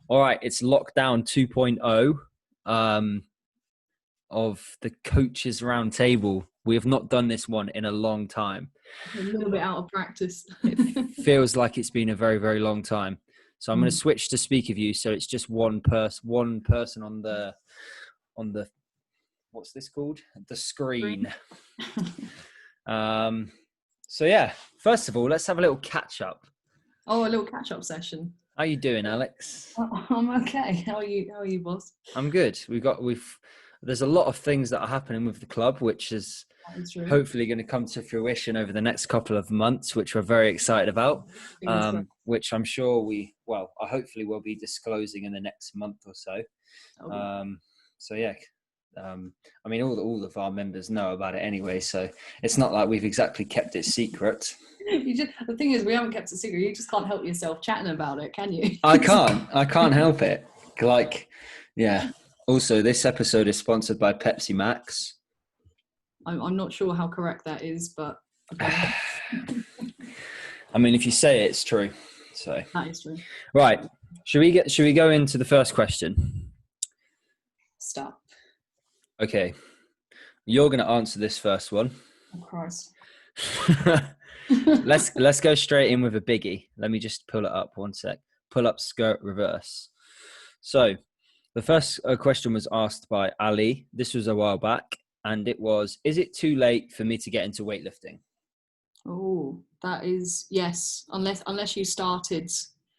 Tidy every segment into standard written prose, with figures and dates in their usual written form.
All right, it's lockdown 2.0 of the Coaches Roundtable. We have not done this one in a long time. A little bit out of practice. It feels like it's been a very, very long time. So I'm going to switch to speak of you. So it's just one person on the what's this called? The screen. So yeah, first of all, let's have a little catch up. Oh, a little catch up session. How you doing, Alex? I'm okay. How are you, boss? I'm good. There's a lot of things that are happening with the club, which is hopefully going to come to fruition over the next couple of months, which we're very excited about. Which I'm sure I hopefully will be disclosing in the next month or so. So yeah. I mean, all of our members know about it anyway, so it's not like we've exactly kept it secret. The thing is, we haven't kept it secret. You just can't help yourself chatting about it, can you? I can't help it. Like, yeah. Also, this episode is sponsored by Pepsi Max. I'm not sure how correct that is, but I mean, if you say it, it's true. So that is true. Right. Should we go into the first question? Stop. Okay. You're going to answer this first one. Of course. Let's go straight in with a biggie. Let me just pull it up one sec. Pull up skirt reverse. So the first question was asked by Ali. This was a while back, and it was, is it too late for me to get into weightlifting? Oh, that is yes. Unless you started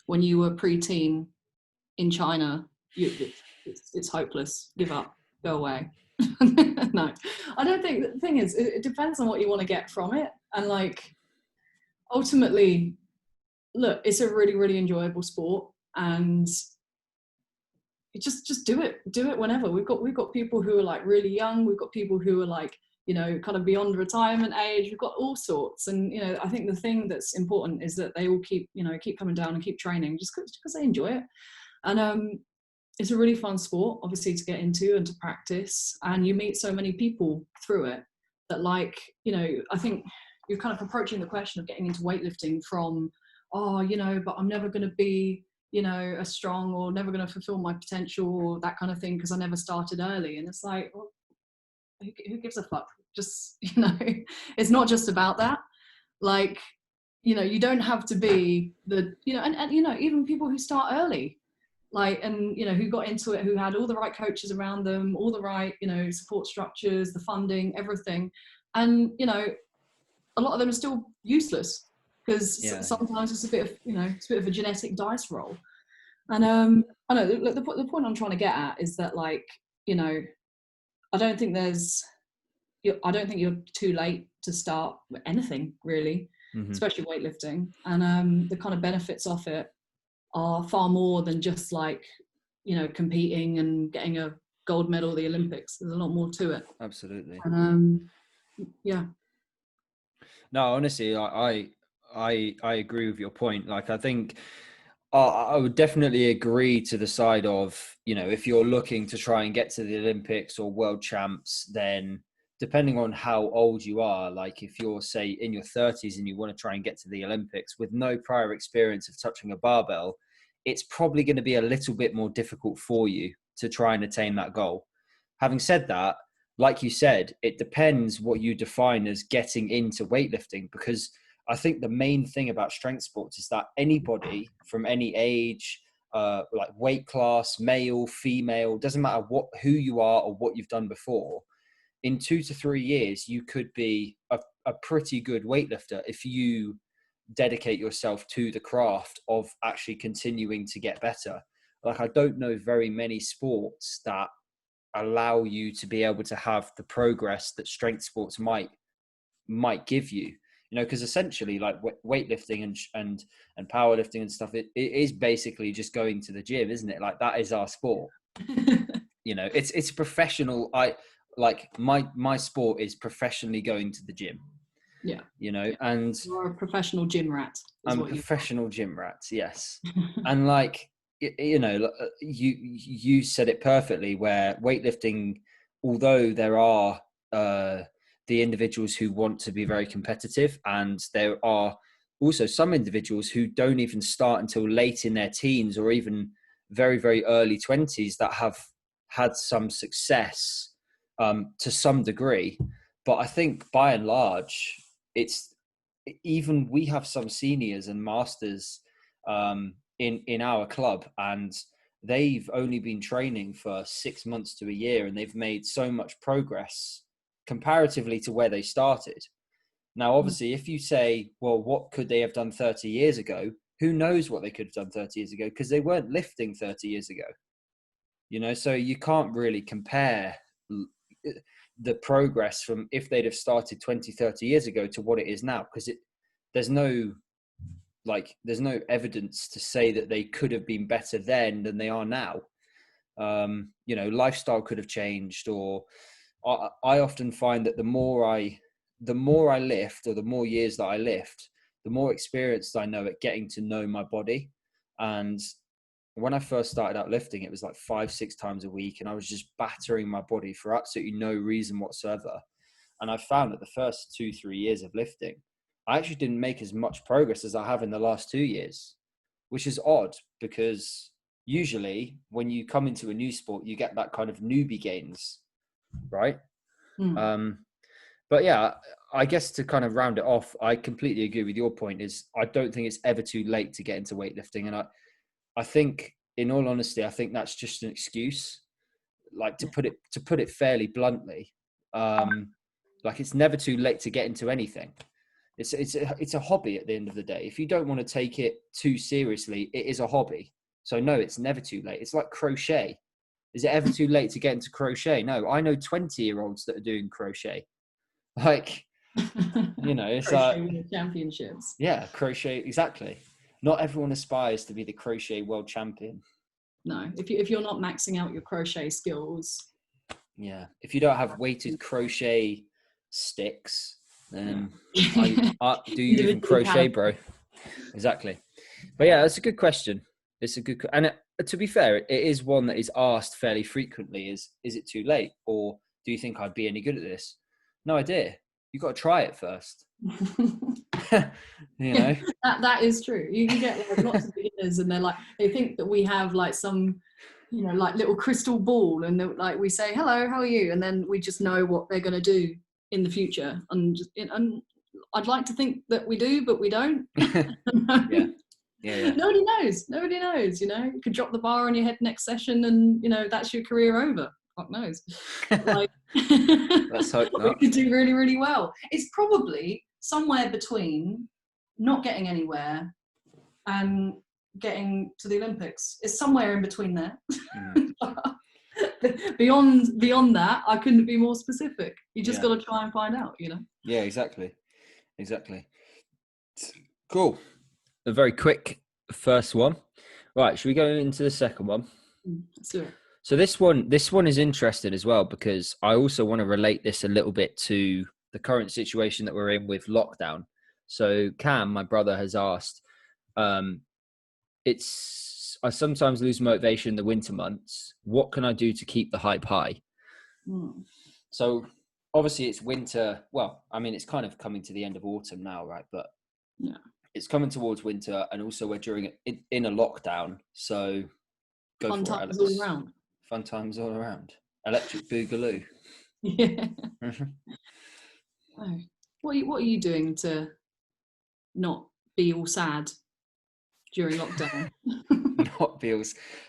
when you were preteen in China, it's hopeless. Give up. Go away. No, I don't think. The thing is, it depends on what you want to get from it, and like ultimately, look, it's a really, really enjoyable sport, and just do it whenever. We've got people who are like really young. We've got people who are like, you know, kind of beyond retirement age. We've got all sorts, and you know, I think the thing that's important is that they all keep coming down and keep training just because they enjoy it, and it's a really fun sport, obviously, to get into and to practice, and you meet so many people through it that, like, you know, I think you're kind of approaching the question of getting into weightlifting from, oh, you know, but I'm never going to be, you know, as strong, or never going to fulfill my potential, or that kind of thing, because I never started early. And it's like, well, who gives a fuck? Just, you know, it's not just about that. Like, you know, you don't have to be the, you know, and you know, even people who start early, like, and you know, who got into it, who had all the right coaches around them, all the right, you know, support structures, the funding, everything, and you know, a lot of them are still useless because sometimes it's a bit of, you know, it's a bit of a genetic dice roll. And I know the point I'm trying to get at is that, like, you know, I don't think you're too late to start with anything really, especially weightlifting, and the kind of benefits of it are far more than just like, you know, competing and getting a gold medal at the Olympics. There's a lot more to it. Absolutely. And yeah. No, honestly, I agree with your point. Like, I think I would definitely agree to the side of, you know, if you're looking to try and get to the Olympics or world champs, then depending on how old you are, like if you're, say, in your 30s and you want to try and get to the Olympics with no prior experience of touching a barbell, it's probably going to be a little bit more difficult for you to try and attain that goal. Having said that, like you said, it depends what you define as getting into weightlifting, because I think the main thing about strength sports is that anybody from any age, like weight class, male, female, doesn't matter who you are or what you've done before, in 2 to 3 years, you could be a pretty good weightlifter if you dedicate yourself to the craft of actually continuing to get better. Like, I don't know very many sports that allow you to be able to have the progress that strength sports might give you, you know, because essentially, like, weightlifting and powerlifting and stuff, it is basically just going to the gym, isn't it? Like, that is our sport. You know, it's professional. Like my sport is professionally going to the gym. Yeah. You know, and you're a professional gym rat. I'm a professional gym rat. Yes. And like, you know, you said it perfectly, where weightlifting, although there are the individuals who want to be very competitive, and there are also some individuals who don't even start until late in their teens, or even very, very early 20s that have had some success to some degree. But I think by and large, it's even we have some seniors and masters in our club, and they've only been training for 6 months to a year, and they've made so much progress comparatively to where they started. Now, obviously, if you say, well, what could they have done 30 years ago? Who knows what they could have done 30 years ago, because they weren't lifting 30 years ago. You know, so you can't really compare the progress from if they'd have started 20, 30 years ago to what it is now, because there's no evidence to say that they could have been better then than they are now. You know, lifestyle could have changed, or I often find that the more I lift, or the more years that I lift, the more experienced I know at getting to know my body. And when I first started out lifting, it was like 5-6 times a week, and I was just battering my body for absolutely no reason whatsoever. And I found that the first 2-3 years of lifting, I actually didn't make as much progress as I have in the last 2 years, which is odd, because usually when you come into a new sport, you get that kind of newbie gains, right? But yeah, I guess to kind of round it off, I completely agree with your point. Is I don't think it's ever too late to get into weightlifting. And I think, in all honesty, I think that's just an excuse. Like, to put it fairly bluntly, like, it's never too late to get into anything. It's a hobby at the end of the day. If you don't want to take it too seriously, it is a hobby. So no, it's never too late. It's like crochet. Is it ever too late to get into crochet? No, I know 20-year-olds that are doing crochet. Like, you know, it's crochet world championships. Yeah, crochet, exactly. Not everyone aspires to be the crochet world champion. No, if you're not maxing out your crochet skills. Yeah, if you don't have weighted crochet sticks, then do you even crochet, bro? Exactly. But yeah, that's a good question. It's a good, and to be fair, it is one that is asked fairly frequently. Is it too late, or do you think I'd be any good at this? No idea. You've got to try it first. You know, that is true. You can get like lots of beginners, and they think that we have like some, you know, like little crystal ball, and like we say hello, how are you, and then we just know what they're going to do in the future. And I'd like to think that we do, but we don't. Yeah. Nobody knows. You know, you could drop the bar on your head next session, and you know that's your career over. Fuck knows. Like, let's hope not. We could do really, really well. It's probably somewhere between not getting anywhere and getting to the Olympics. It's somewhere in between there. Beyond that, I couldn't be more specific. You just got to try and find out, you know. Yeah, exactly. Cool. A very quick first one. Right, should we go into the second one? Let's do it. So this one is interesting as well, because I also want to relate this a little bit to the current situation that we're in with lockdown. So Cam, my brother, has asked, I sometimes lose motivation in the winter months. What can I do to keep the hype high? So obviously it's winter. Well, I mean, it's kind of coming to the end of autumn now, right? But yeah, it's coming towards winter, and also we're in a lockdown. So go fun for times it, Alex. all around. Fun times all around. Electric boogaloo. Yeah. Oh. What are you doing to not be all sad during lockdown? Not be all.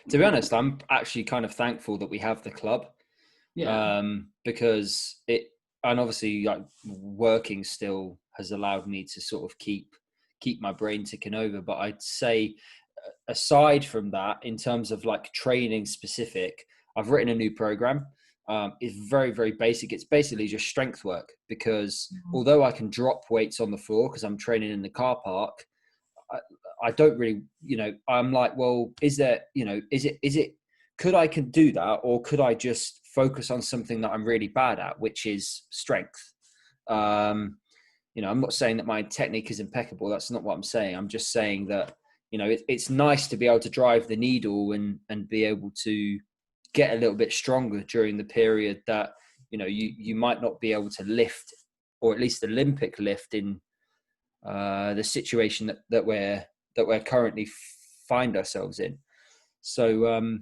To be honest, I'm actually kind of thankful that we have the club. Yeah. Because and obviously like working still has allowed me to sort of keep my brain ticking over. But I'd say, aside from that, in terms of like training specific, I've written a new program. It's very, very basic. It's basically just strength work, because although I can drop weights on the floor because I'm training in the car park, I don't really, you know, I'm like, well, is there, you know, is it, could I can do that, or could I just focus on something that I'm really bad at, which is strength? You know, I'm not saying that my technique is impeccable. That's not what I'm saying. I'm just saying that, you know, it's nice to be able to drive the needle and be able to get a little bit stronger during the period that, you know, you might not be able to lift, or at least Olympic lift, in the situation that we're currently find ourselves in. So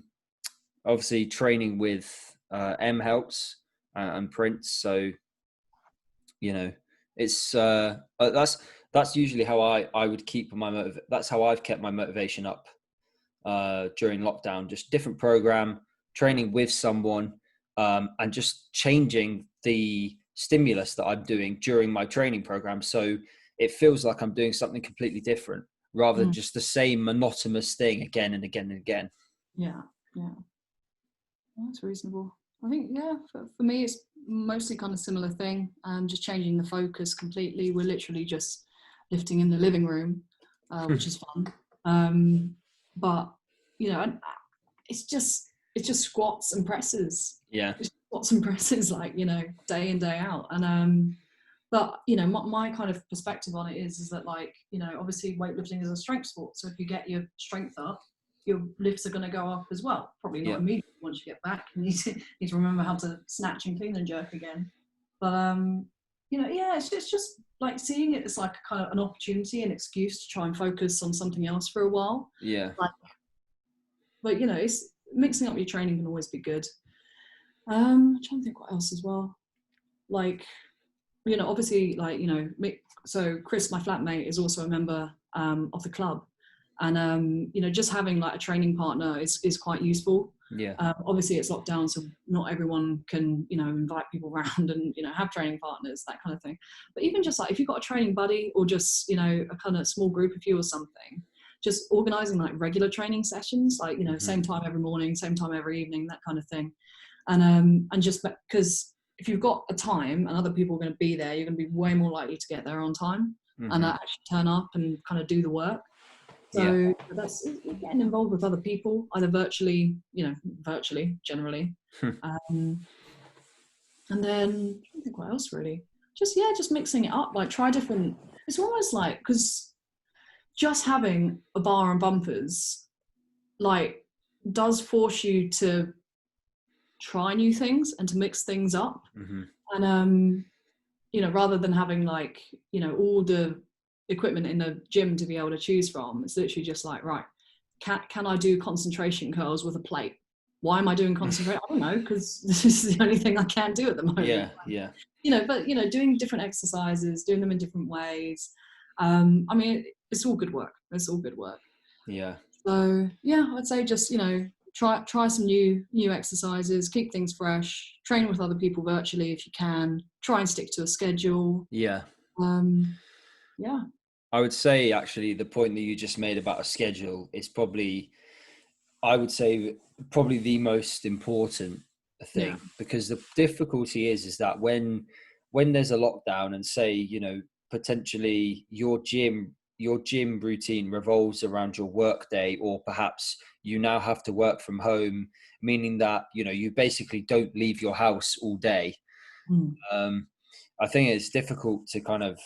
obviously training with M helps and Prince. So, you know, it's that's usually how I would keep that's how I've kept my motivation up during lockdown. Just different program, training with someone, and just changing the stimulus that I'm doing during my training program, so it feels like I'm doing something completely different rather than just the same monotonous thing again and again and again. Yeah, that's reasonable. I think, for me, it's mostly kind of similar thing. Just changing the focus completely. We're literally just lifting in the living room, which is fun. But you know, it's just squats and presses. Yeah. It's squats and presses, like, you know, day in, day out. And but you know, my kind of perspective on it is that, like, you know, obviously weightlifting is a strength sport. So if you get your strength up, your lifts are going to go up as well. Probably not immediately once you get back. You need to remember how to snatch and clean and jerk again. But you know, it's just like seeing it as like a kind of an opportunity, an excuse to try and focus on something else for a while. Yeah. But you know, it's mixing up your training can always be good. I'm trying to think what else as well. Like, you know, obviously, like, you know, so Chris, my flatmate, is also a member of the club. And you know, just having like a training partner is quite useful. Yeah. Obviously it's locked down, so not everyone can, you know, invite people around and, you know, have training partners, that kind of thing. But even just like if you've got a training buddy, or just, you know, a kind of small group of you or something, just organizing like regular training sessions, like, you know, same time every morning, same time every evening, that kind of thing. And just because if you've got a time and other people are going to be there, you're going to be way more likely to get there on time and actually turn up and kind of do the work. So that's getting involved with other people, either virtually, you know, generally. And then I don't think what else really. Just mixing it up, like try different. It's almost like, because just having a bar and bumpers, like, does force you to try new things and to mix things up. And you know, rather than having, like, you know, all the equipment in the gym to be able to choose from, it's literally just like, right, can I do concentration curls with a plate? Why am I doing concentration? I don't know, because this is the only thing I can do at the moment. Yeah. You know, but you know, doing different exercises, doing them in different ways. I mean, it's all good work. Yeah. So yeah, I'd say just, you know, try some new exercises, keep things fresh, train with other people virtually if you can, try and stick to a schedule. Yeah. Yeah. I would say, actually, the point that you just made about a schedule is probably, I would say, probably the most important thing, because the difficulty is that when there's a lockdown, and say, you know, potentially your gym routine revolves around your work day, or perhaps you now have to work from home, meaning that, you know, you basically don't leave your house all day. I think it's difficult to kind of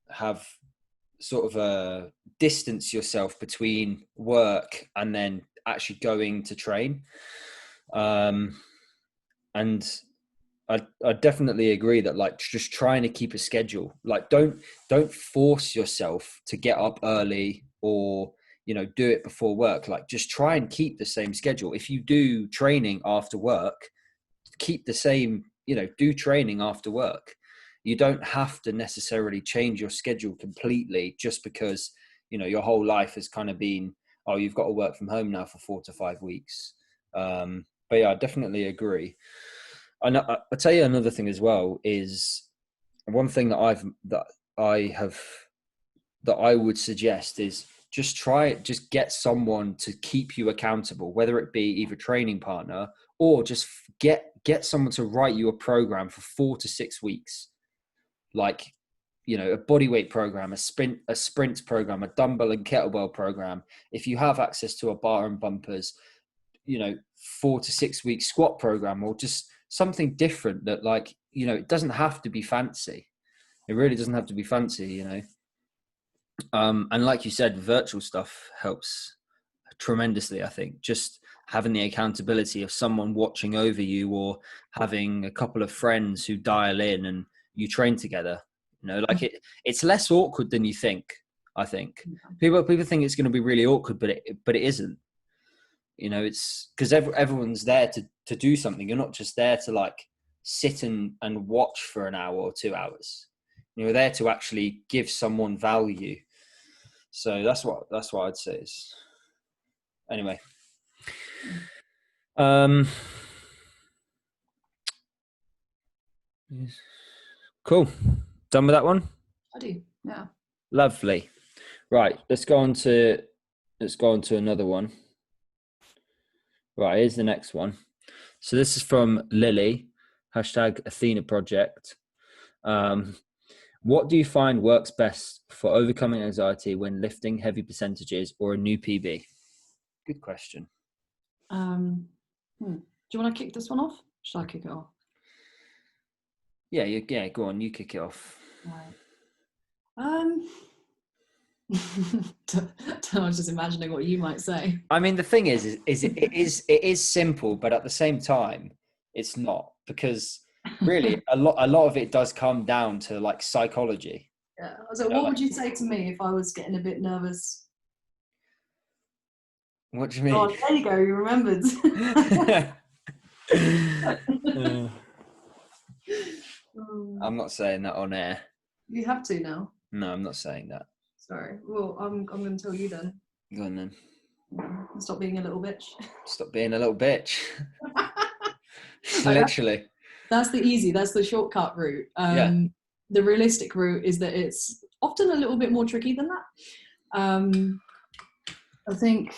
have sort of a distance yourself between work and then actually going to train. And I definitely agree that, like, just trying to keep a schedule, like, don't force yourself to get up early, or, you know, do it before work. Like, just try and keep the same schedule. If you do training after work, keep the same, you know, do training after work. You don't have to necessarily change your schedule completely just because, you know, your whole life has kind of been, oh, you've got to work from home now for 4 to 5 weeks. But yeah, I definitely agree. And I'll tell you another thing as well, is one thing that I would suggest is just get someone to keep you accountable, whether it be either training partner, or just get someone to write you a program for 4 to 6 weeks. Like, you know, a bodyweight program, a sprint program, a dumbbell and kettlebell program. If you have access to a bar and bumpers, you know, 4 to 6 week squat program, or just something different that, like, you know, it doesn't have to be fancy. It really doesn't have to be fancy, you know. And like you said, virtual stuff helps tremendously. I think just having the accountability of someone watching over you, or having a couple of friends who dial in and you train together, you know, like it's less awkward than you think. I think people think it's going to be really awkward, but it isn't. You know, it's because everyone's there to do something. You're not just there to like sit and watch for an hour or 2 hours. You're there to actually give someone value. So that's what I'd say is. Anyway, cool. Done with that one? I do. Yeah. Lovely. Right, let's go on to another one. Right, here's the next one. So this is from Lily, #Athena Project. What do you find works best for overcoming anxiety when lifting heavy percentages or a new PB? Good question. Do you want to kick this one off? Should I kick it off? Yeah, go on, you kick it off. Right. I was just imagining what you might say. I mean, the thing is it is simple, but at the same time, it's not, because really a lot of it does come down to like psychology. Yeah. So what would you say to me if I was getting a bit nervous? What do you mean? Oh, there you go. You remembered. I'm not saying that on air. You have to now. No, I'm not saying that. Sorry. Well, I'm going to tell you then. Go on then. Stop being a little bitch. Stop being a little bitch. Literally. That's the shortcut route. The realistic route is that it's often a little bit more tricky than that. I think,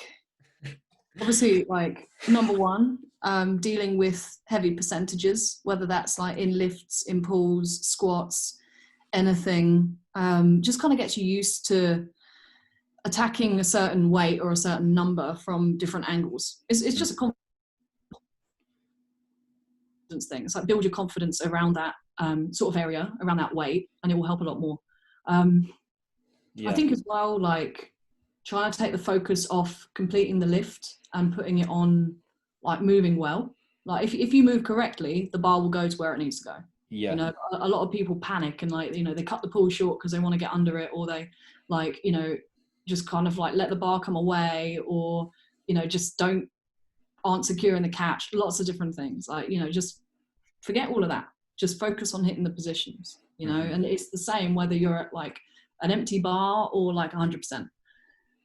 obviously, like, number one, dealing with heavy percentages, whether that's like in lifts, in pulls, squats, anything, just kind of gets you used to attacking a certain weight or a certain number from different angles. It's just a confidence thing. It's like build your confidence around that sort of area, around that weight, and it will help a lot more. I think as well, like, trying to take the focus off completing the lift and putting it on like moving well. Like if you move correctly, the bar will go to where it needs to go. Yeah. You know, a lot of people panic and, like, you know, they cut the pull short because they want to get under it, or they, like, you know, just kind of like let the bar come away, or, you know, just aren't secure in the catch. Lots of different things. Like, you know, just forget all of that. Just focus on hitting the positions, you know, and it's the same whether you're at like an empty bar or like 100%.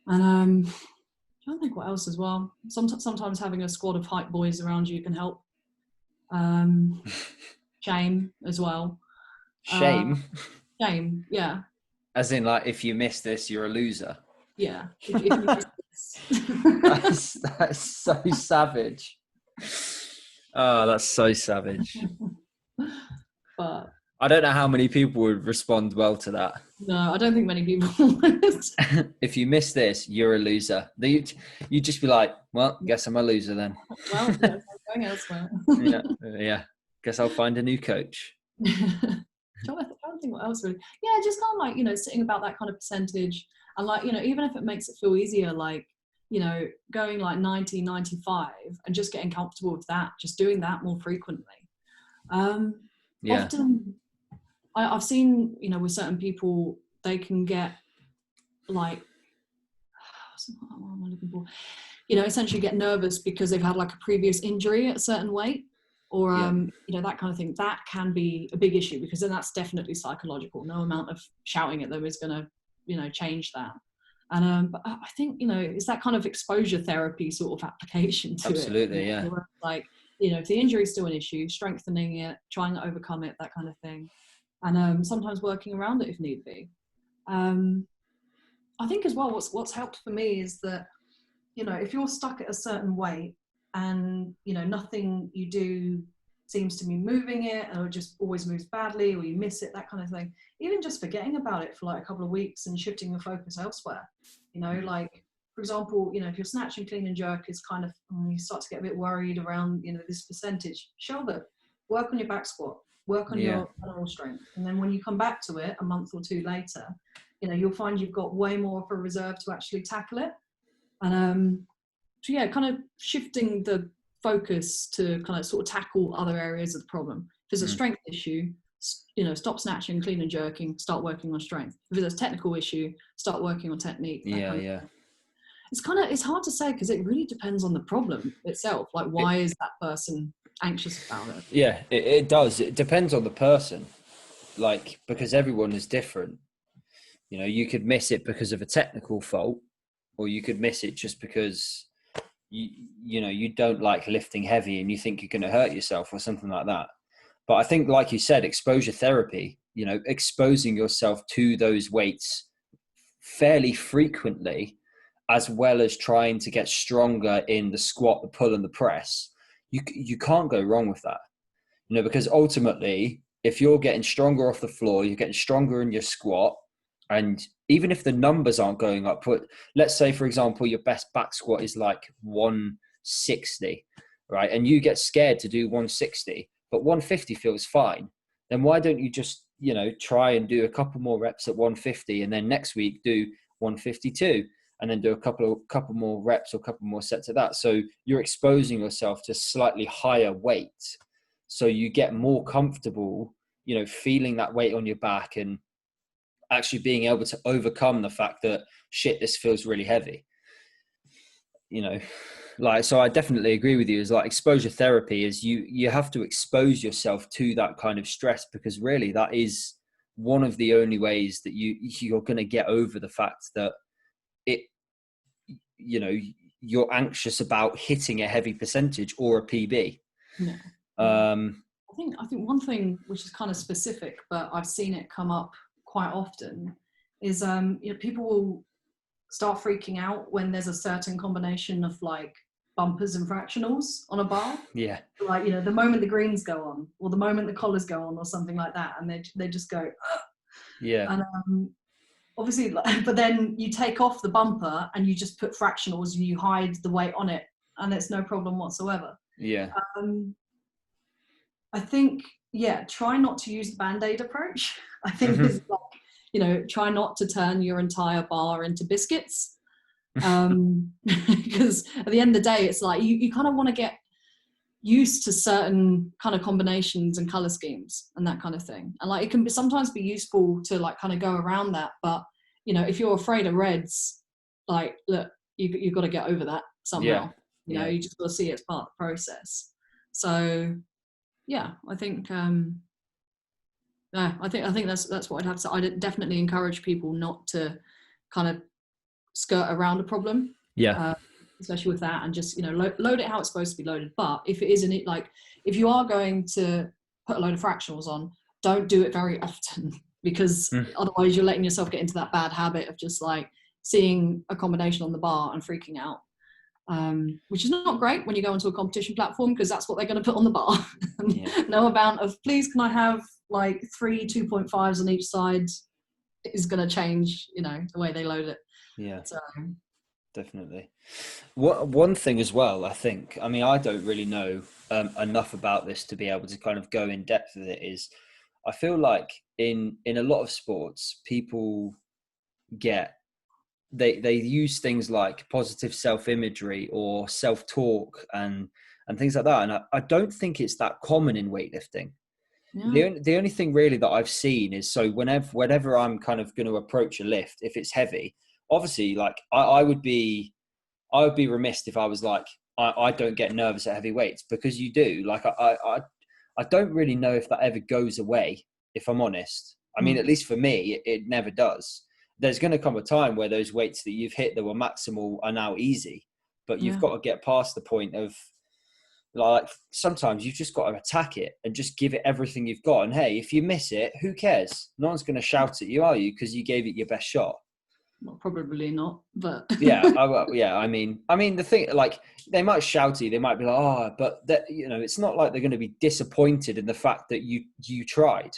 And I don't think what else as well. Sometimes having a squad of hype boys around you can help. Shame as well. Shame? Shame, yeah. As in, like, if you miss this, you're a loser. Yeah. If you miss this. That's so savage. Oh, that's so savage. But I don't know how many people would respond well to that. No, I don't think many people would. If you miss this, you're a loser. You'd just be like, well, guess I'm a loser then. Well, I'm going elsewhere. Yeah. Guess I'll find a new coach. I don't think what else really. Yeah, just kind of like, you know, sitting about that kind of percentage, and like, you know, even if it makes it feel easier, like, you know, going like 90, 95 and just getting comfortable with that, just doing that more frequently. Often I've seen, you know, with certain people, they can get like, what am I looking for? You know, essentially get nervous because they've had like a previous injury at a certain weight, or, you know, that kind of thing. That can be a big issue, because then that's definitely psychological. No amount of shouting at them is going to, you know, change that. And but I think, you know, it's that kind of exposure therapy sort of application to Absolutely, it. yeah. Like, you know, if the injury is still an issue, strengthening it, trying to overcome it, that kind of thing. And sometimes working around it if need be. I think as well, what's helped for me is that, you know, if you're stuck at a certain weight and, you know, nothing you do seems to be moving it, or just always moves badly, or you miss it, that kind of thing, even just forgetting about it for like a couple of weeks and shifting your focus elsewhere. You know, like, for example, you know, if you're snatching clean and jerk is kind of, you start to get a bit worried around, you know, this percentage, shelve it, work on your back squat, work on your general strength. And then when you come back to it a month or two later, you know, you'll find you've got way more of a reserve to actually tackle it. And so yeah, kind of shifting the focus to kind of sort of tackle other areas of the problem. If there's a strength issue, stop snatching, clean and jerking, start working on strength. If there's a technical issue, start working on technique. Yeah. It's hard to say because it really depends on the problem itself. Like, why is that person anxious about it? Yeah, it does. It depends on the person, like, because everyone is different. You know, you could miss it because of a technical fault, or you could miss it just because you don't like lifting heavy and you think you're going to hurt yourself or something like that. But I think, like you said, exposure therapy, exposing yourself to those weights fairly frequently, as well as trying to get stronger in the squat, the pull, and the press, you can't go wrong with that. Because ultimately, if you're getting stronger off the floor, you're getting stronger in your squat, and even if the numbers aren't going up, but let's say, for example, your best back squat is like 160, right? And you get scared to do 160, but 150 feels fine. Then why don't you just, try and do a couple more reps at 150, and then next week do 152, and then do a couple more reps or a couple more sets of that. So you're exposing yourself to slightly higher weight. So you get more comfortable, feeling that weight on your back and actually being able to overcome the fact that, shit, this feels really heavy. So I definitely agree with you. Is like exposure therapy is you have to expose yourself to that kind of stress, because really that is one of the only ways that you're going to get over the fact that you're anxious about hitting a heavy percentage or a PB. Yeah. I think one thing which is kind of specific, but I've seen it come up quite often, is people will start freaking out when there's a certain combination of like bumpers and fractionals on a bar. Yeah. Like, the moment the greens go on, or the moment the collars go on, or something like that, and they just go, ugh. Yeah. And obviously, but then you take off the bumper and you just put fractionals and you hide the weight on it, and it's no problem whatsoever. Yeah. I think, try not to use the Band-Aid approach. I think is like, try not to turn your entire bar into biscuits. Because at the end of the day, it's like you kind of want to get used to certain kind of combinations and color schemes and that kind of thing. And like, it can sometimes be useful to like kind of go around that. But, if you're afraid of reds, like, look, you've got to get over that somehow. You just got to see it as part of the process. So, I think, I think that's what I'd have to say. I'd definitely encourage people not to kind of skirt around a problem. Yeah. Especially with that, and just, load it how it's supposed to be loaded. But if it isn't, like, if you are going to put a load of fractionals on, don't do it very often, because otherwise you're letting yourself get into that bad habit of just like seeing a combination on the bar and freaking out. Which is not great when you go into a competition platform, because that's what they're going to put on the bar. No amount of, please can I have like 3 2.5s on each side, is going to change the way they load it. So definitely. One thing as well, I think, I don't really know enough about this to be able to kind of go in depth with it, is I feel like in a lot of sports, people they use things like positive self-imagery or self-talk and things like that. And I don't think it's that common in weightlifting. The only thing really that I've seen is, so whenever I'm kind of going to approach a lift, if it's heavy, obviously, like I would be remiss if I was like, I don't get nervous at heavy weights, because you do. Like I don't really know if that ever goes away, if I'm honest. At least for me, it never does. There's going to come a time where those weights that you've hit that were maximal are now easy, but you've got to get past the point of, like, sometimes you've just got to attack it and just give it everything you've got. And hey, if you miss it, who cares? No one's going to shout at you, are you? Because you gave it your best shot. Well, probably not, but I mean, the thing, like, they might shout at you, they might be like, but that, it's not like they're going to be disappointed in the fact that you tried.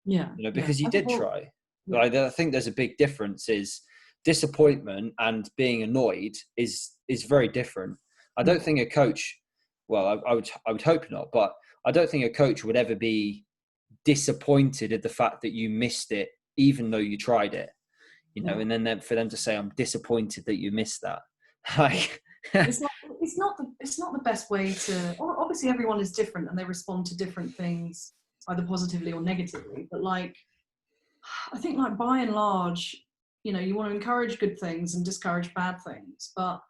Because you did try. Like, I think there's a big difference. Is disappointment and being annoyed is very different. I don't think a coach, well, I would hope not, but I don't think a coach would ever be disappointed at the fact that you missed it, even though you tried it. And then for them to say, I'm disappointed that you missed that. Like, it's not the best way to, obviously everyone is different and they respond to different things either positively or negatively, but like, I think like by and large, you know, you want to encourage good things and discourage bad things, but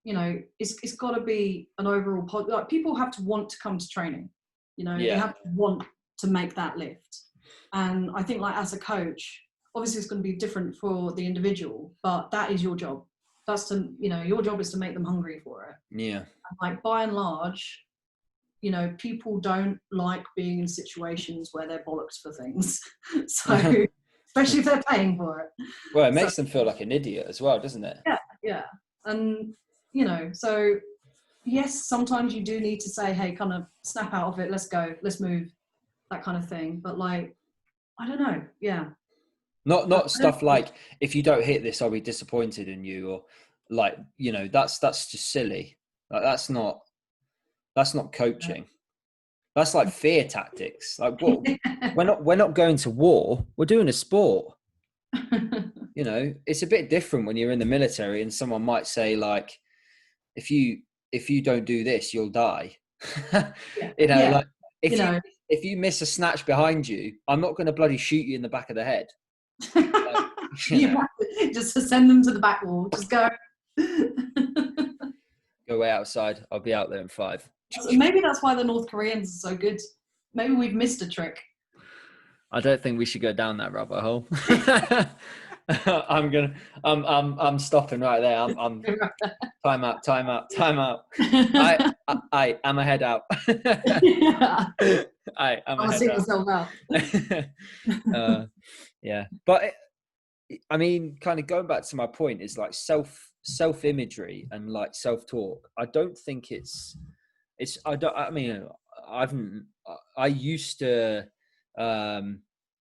you know, it's got to be an overall like people have to want to come to training, you know, they have to want to make that lift. And I think like as a coach, obviously it's going to be different for the individual, but that is your job. That's to, you know, your job is to make them hungry for it. Yeah. And like by and large, you know, people don't like being in situations where they're bollocked for things. So, especially if they're paying for it. Well, it makes them feel like an idiot as well, doesn't it? Yeah, yeah. And, you know, so yes, sometimes you do need to say, hey, kind of snap out of it, let's go, let's move, that kind of thing. But like, I don't know, yeah. Not stuff like, if you don't hit this, I'll be disappointed in you, or like, you know, that's just silly. Like that's not coaching. That's like fear tactics. Like, what? we're not going to war. We're doing a sport. You know, it's a bit different when you're in the military and someone might say like, if you don't do this, you'll die. You know, like if you miss a snatch behind you, I'm not going to bloody shoot you in the back of the head. Like, you have to just to send them to the back wall. Just go. Go way outside. I'll be out there in 5. Maybe that's why the North Koreans are so good. Maybe we've missed a trick. I don't think we should go down that rabbit hole. I'm stopping right there. I'm time out. I'm a head out. I'll see myself out. Yeah. But I mean, kind of going back to my point is like self-imagery and like self-talk. I don't think I used to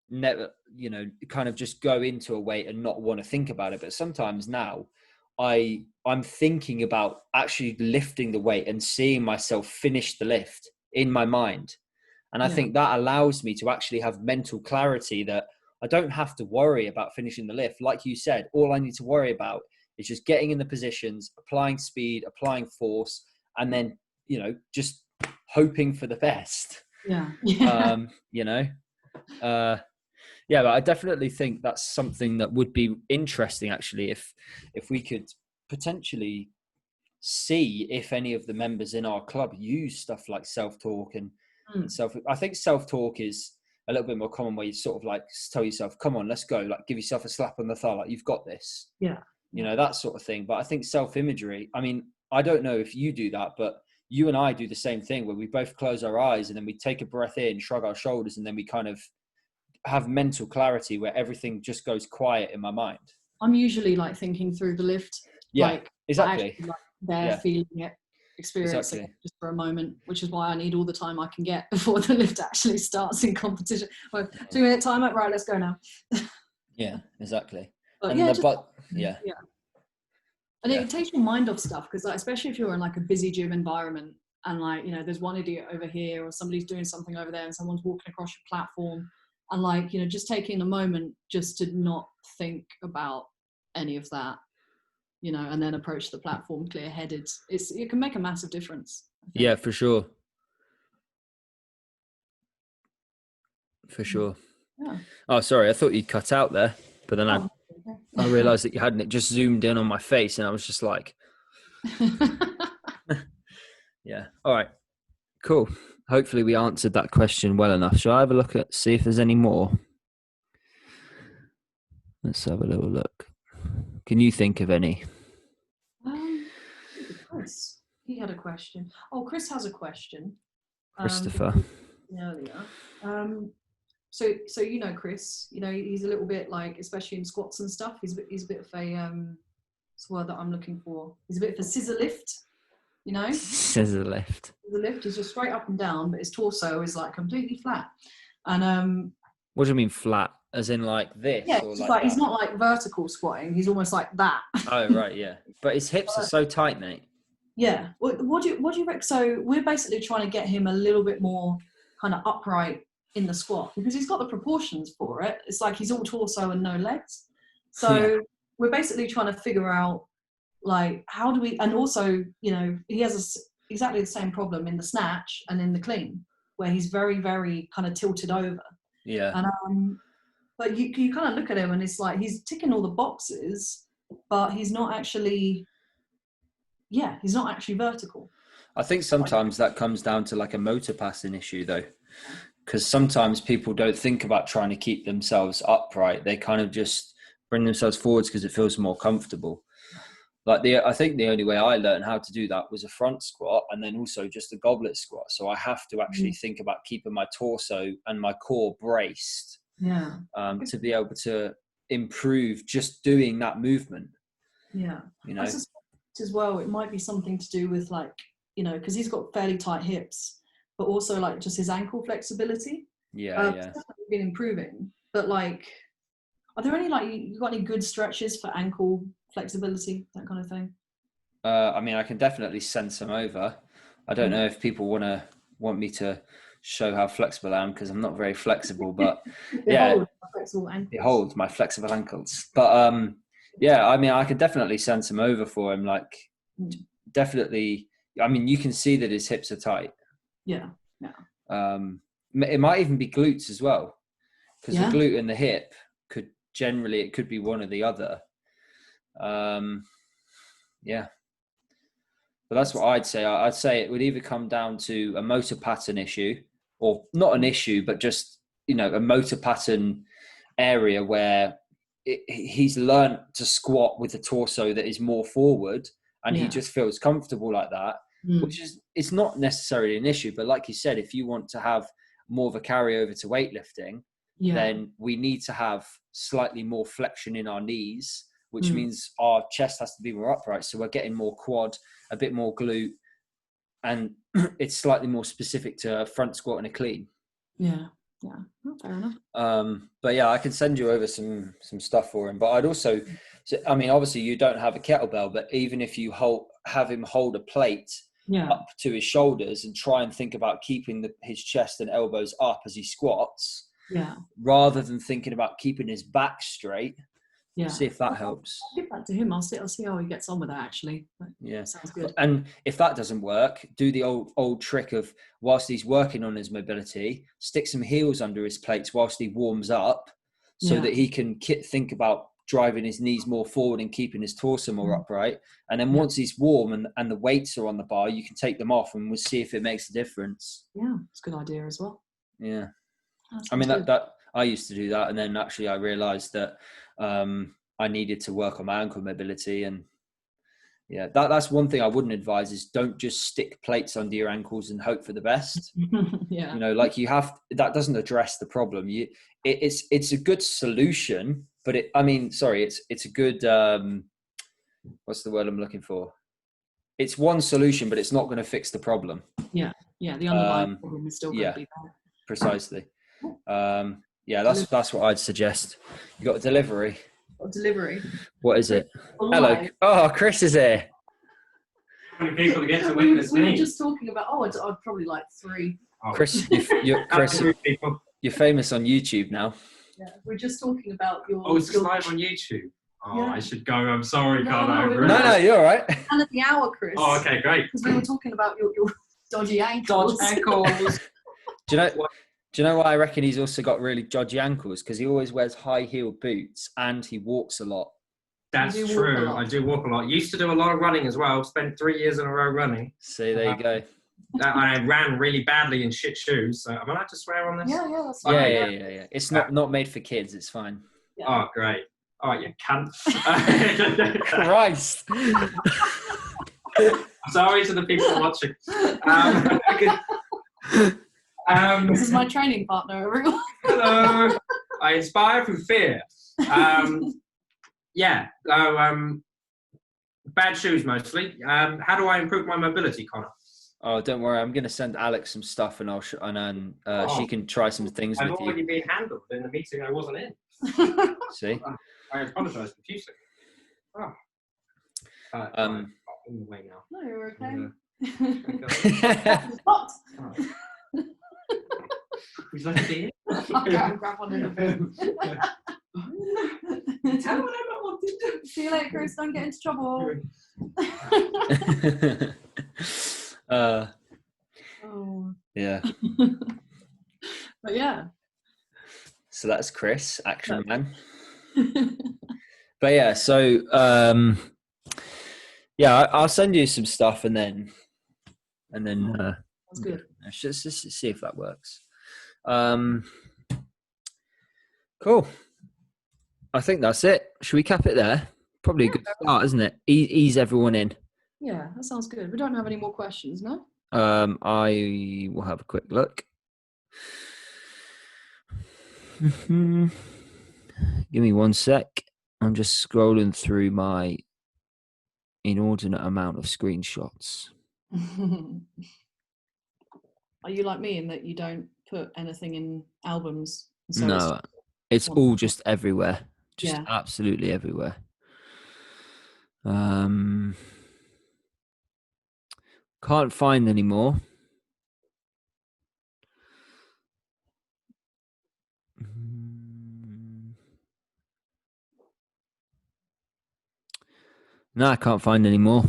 never, you know, kind of just go into a weight and not want to think about it. But sometimes now I'm thinking about actually lifting the weight and seeing myself finish the lift in my mind. And I think that allows me to actually have mental clarity that I don't have to worry about finishing the lift. Like you said, all I need to worry about is just getting in the positions, applying speed, applying force, and then, you know, just hoping for the best. Yeah. You know, but I definitely think that's something that would be interesting, actually, if we could potentially see if any of the members in our club use stuff like self-talk and I think self-talk is a little bit more common, where you sort of like tell yourself, come on, let's go, like give yourself a slap on the thigh, like you've got this, you know, that sort of thing. But I think self-imagery, I mean, I don't know if you do that, but you and I do the same thing, where we both close our eyes and then we take a breath in, shrug our shoulders, and then we kind of have mental clarity where everything just goes quiet in my mind. I'm usually like thinking through the lift. Yeah, like, exactly. Actually, like, they're feeling it, experiencing it just for a moment, which is why I need all the time I can get before the lift actually starts in competition. Well, 2-minute timer, right, let's go now. Yeah, exactly. But and and it takes your mind off stuff, because like, especially if you're in like a busy gym environment and like, you know, there's one idiot over here or somebody's doing something over there and someone's walking across your platform, and like, you know, just taking a moment just to not think about any of that, you know, and then approach the platform clear-headed. It can make a massive difference. Yeah, for sure. For sure. Yeah. Oh, sorry, I thought you'd cut out there, but then I realized that you hadn't. It just zoomed in on my face, and I was just like, yeah. All right, cool. Hopefully we answered that question well enough. Shall I have a look at, see if there's any more? Let's have a little look. Can you think of any? Chris, he had a question. Oh, Chris has a question. Christopher. Earlier. So you know Chris, you know, he's a little bit like, especially in squats and stuff, he's a bit of a what's the word that I'm looking for? He's a bit of a scissor lift, you know? Scissor lift. The lift is just straight up and down, but his torso is like completely flat. And what do you mean flat? As in like this? Yeah, or like he's not like vertical squatting, he's almost like that. Oh right, yeah. But his hips are so tight, mate. Yeah. What do you reckon? So we're basically trying to get him a little bit more kind of upright in the squat, because he's got the proportions for it. It's like he's all torso and no legs. So we're basically trying to figure out like, how do we, and also, you know, he has exactly the same problem in the snatch and in the clean. where he's very, very kind of tilted over. Yeah. And but you kind of look at him and it's like he's ticking all the boxes, but he's not actually vertical. I think sometimes that comes down to like a motor passing issue though, because sometimes people don't think about trying to keep themselves upright. They kind of just bring themselves forwards because it feels more comfortable. Like I think the only way I learned how to do that was a front squat, and then also just a goblet squat. So I have to actually think about keeping my torso and my core braced, to be able to improve just doing that movement. Yeah, you know, I suspect as well it might be something to do with like, you know, because he's got fairly tight hips, but also like just his ankle flexibility. Yeah. It's definitely been improving. But like, are there any like you got any good stretches for ankle flexibility, that kind of thing? I mean, I can definitely send some over. I don't know if people want me to show how flexible I am, because I'm not very flexible, but Behold my flexible ankles. But yeah, I mean, I could definitely send some over for him. Like, definitely. I mean, you can see that his hips are tight. Yeah. It might even be glutes as well, because the glute and the hip it could be one or the other. Yeah. But that's what I'd say. I'd say it would either come down to a motor pattern issue, or not an issue, but just, you know, a motor pattern area where he's learned to squat with a torso that is more forward, and he just feels comfortable like that, which is, it's not necessarily an issue. But like you said, if you want to have more of a carryover to weightlifting, then we need to have slightly more flexion in our knees, which means our chest has to be more upright. So we're getting more quad, a bit more glute, and it's slightly more specific to a front squat and a clean. Yeah. Fair enough. But yeah, I can send you over some stuff for him. But I'd also, I mean, obviously you don't have a kettlebell, but even if you have him hold a plate up to his shoulders and try and think about keeping his chest and elbows up as he squats, rather than thinking about keeping his back straight. See if that helps. I'll give that to him. I'll see how he gets on with that, actually. Sounds good. And if that doesn't work, do the old trick of, whilst he's working on his mobility, stick some heels under his plates whilst he warms up, so that he can think about driving his knees more forward and keeping his torso more upright. And then once he's warm and the weights are on the bar, you can take them off, and we'll see if it makes a difference. Yeah, it's a good idea as well. Yeah. I mean, that I used to do that, and then actually I realized that I needed to work on my ankle mobility. And that's one thing I wouldn't advise, is don't just stick plates under your ankles and hope for the best. You know, like that doesn't address the problem. It's a good solution, but it's a good what's the word I'm looking for? It's one solution, but it's not going to fix the problem. The underlying problem is still going to be there. Precisely. That's what I'd suggest. You got a delivery? What is it? Hello. Oh, Chris is here. How many people to get to witness me? We were just talking about, I'd probably like 3. Chris, you're famous on YouTube now. Yeah, we're just talking about your... Oh, it's live on YouTube? Oh, I should go. I'm sorry, No, you're all right. And at the hour, Chris. Oh, okay, great. Because we were talking about your dodgy ankles. Do you know why I reckon he's also got really dodgy ankles? Because he always wears high-heeled boots and he walks a lot. That's true. I do walk a lot. Used to do a lot of running as well. Spent 3 years in a row running. See, there you go. I ran really badly in shit shoes. So am I allowed to swear on this? Yeah, that's fine. Yeah. It's not made for kids. It's fine. Yeah. Oh, great. Oh, you cunt. Christ. Sorry to the people watching. This is my training partner, everyone. Hello. I inspire through fear. Bad shoes mostly. How do I improve my mobility, Connor? Oh, don't worry. I'm going to send Alex some stuff, and she can try some things with you. I've already been handled in the meeting I wasn't in. See? I apologise profusely. I'm in the way now. No, you're okay. What? Would you like to see it? I'll grab one in a bit. Tell me what I'm not wanting to. See you later, Chris. Don't get into trouble. Yeah. But yeah. So that's Chris, Action Man. But yeah, so I'll send you some stuff and then That's good. Just see if that works. Cool. I think that's it. Should we cap it there? Probably a good start, isn't it? Ease everyone in. Yeah, that sounds good. We don't have any more questions, no? I will have a quick look. Give me 1 sec. I'm just scrolling through my inordinate amount of screenshots. Are you like me in that you don't put anything in albums? So No, it's all just everywhere. Just absolutely everywhere. Can't find any more. No, I can't find any more.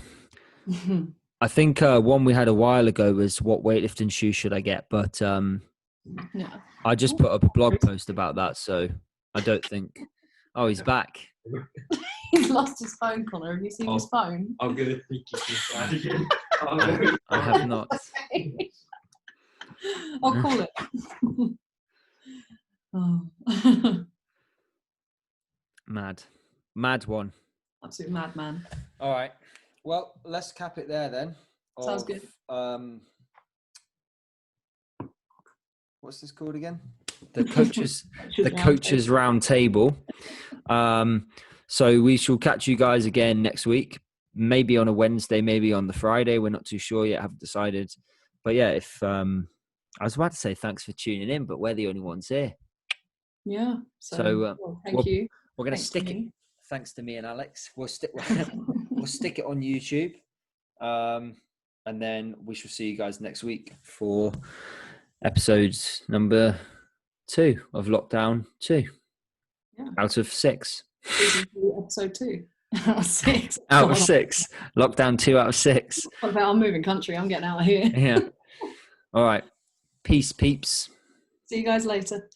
I think one we had a while ago was what weightlifting shoe should I get, but I just put up a blog post about that, so I don't think. Oh, he's back. He's lost his phone, Connor. Have you seen his phone? I'm gonna think he's bad again. I have not. I'll call it. Oh. Mad one. Absolute madman. All right. Well, let's cap it there then. Sounds good. What's this called again? The coaches Roundtable. So we shall catch you guys again next week. Maybe on a Wednesday, maybe on the Friday. We're not too sure yet. Haven't decided. But yeah, if I was about to say thanks for tuning in, but we're the only ones here. Yeah. So thank you. We're going to stick it. Thanks to me and Alex. We'll stick it on YouTube. And then we shall see you guys next week for episode number 2 of Lockdown 2. Yeah. Out of 6. Episode 2. Out of 6. Out of 6. Lockdown 2 out of 6. What about I'm moving country? I'm getting out of here. Yeah. All right. Peace, peeps. See you guys later.